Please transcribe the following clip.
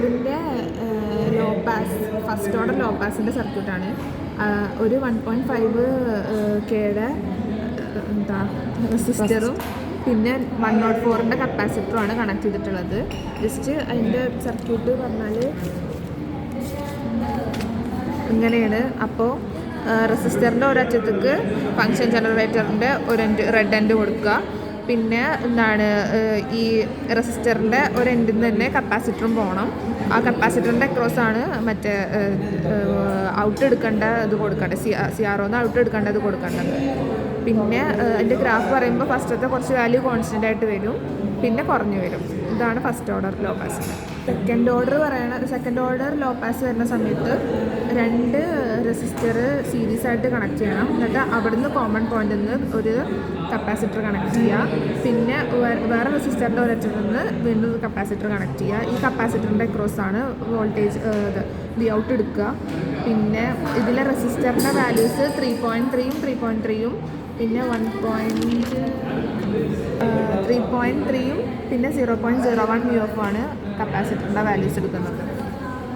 ഫൈവിൻ്റെ low pass first order low പാസിൻ്റെ സർക്യൂട്ടാണ്. ഒരു 1.5 കെയുടെ റെസിസ്റ്ററും പിന്നെ 104ൻ്റെ കപ്പാസിറ്ററുമാണ് കണക്ട് ചെയ്തിട്ടുള്ളത്. ജസ്റ്റ് അതിൻ്റെ സർക്യൂട്ട് പറഞ്ഞാൽ ഇങ്ങനെയാണ്. അപ്പോൾ റെസിസ്റ്ററിൻ്റെ ഒരറ്റത്തേക്ക് ഫങ്ഷൻ ജനറേറ്ററിൻ്റെ ഒരു റെഡ് എൻഡ് കൊടുക്കുക. പിന്നെ ഈ റെസിസ്റ്ററിൻ്റെ ഒരു എൻഡിൽ നിന്ന് തന്നെ കപ്പാസിറ്ററും പോകണം. ആ കപ്പാസിറ്ററിൻ്റെ അക്രോസാണ് മറ്റേ ഔട്ട് എടുക്കേണ്ട ഇത് കൊടുക്കേണ്ടത്, CROന്ന് ഔട്ട് എടുക്കേണ്ടത് കൊടുക്കേണ്ടത്. പിന്നെ അതിൻ്റെ ഗ്രാഫ് പറയുമ്പോൾ ഫസ്റ്റത്തെ കുറച്ച് വാല്യൂ കോൺസ്റ്റൻ്റ് ആയിട്ട് വരും, പിന്നെ കുറഞ്ഞു വരും. ഇതാണ് first order low pass. Second order low pass വരുന്ന സമയത്ത് 2 റെസിസ്റ്റർ സീരീസ് ആയിട്ട് കണക്ട് ചെയ്യണം. എന്നിട്ട് അവിടുന്ന് കോമൺ പോയിന്റിൽ നിന്ന് ഒരു കപ്പാസിറ്റർ കണക്ട് ചെയ്യുക. പിന്നെ വേറെ റെസിസ്റ്ററിൻ്റെ ഒരറ്റത്ത് നിന്ന് വീണ്ടും കപ്പാസിറ്റർ കണക്ട് ചെയ്യുക. ഈ കപ്പാസിറ്ററിൻ്റെ ക്രോസാണ് വോൾട്ടേജ് വി ഔട്ട് എടുക്കുക. പിന്നെ ഇതിലെ റെസിസ്റ്ററിൻ്റെ വാല്യൂസ് 3.3യും 3.3യും പിന്നെ 3.3യും പിന്നെ 0.01 µF ആണ് കപ്പാസിറ്ററിൻ്റെ വാല്യൂസ് എടുക്കുന്നത്.